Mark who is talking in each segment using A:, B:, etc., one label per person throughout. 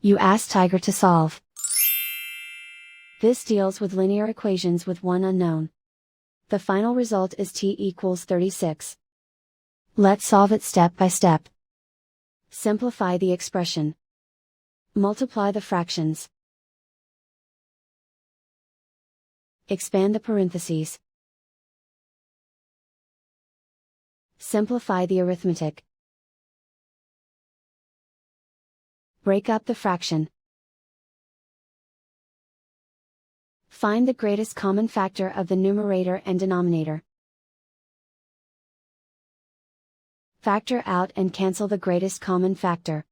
A: You ask Tiger to solve. This deals with linear equations with one unknown. The final result is t equals 36. Let's solve it step by step. Simplify the expression. Multiply the fractions. Expand the parentheses. Simplify the arithmetic. Break up the fraction. Find the greatest common factor of the numerator and denominator. Factor out and cancel the greatest common factor.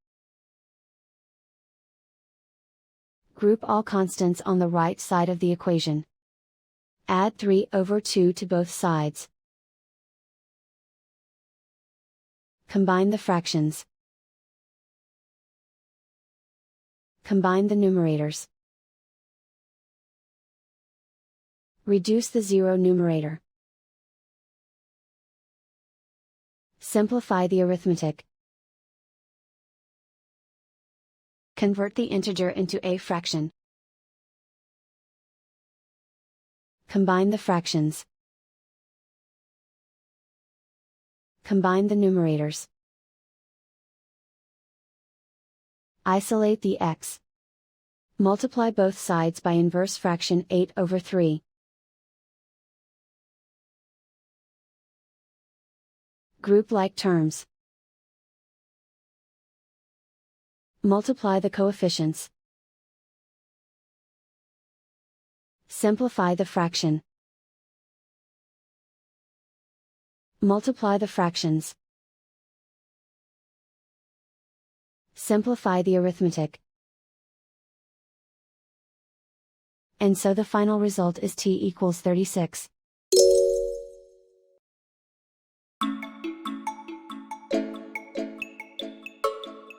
A: Group all constants on the right side of the equation. Add 3/2 to both sides. Combine the fractions. Combine the numerators. Reduce the zero numerator. Simplify the arithmetic. Convert the integer into a fraction. Combine the fractions. Combine the numerators. Isolate the x. Multiply both sides by inverse fraction 8/3. Group like terms. Multiply the coefficients. Simplify the fraction. Multiply the fractions. Simplify the arithmetic. And so the final result is t equals 36.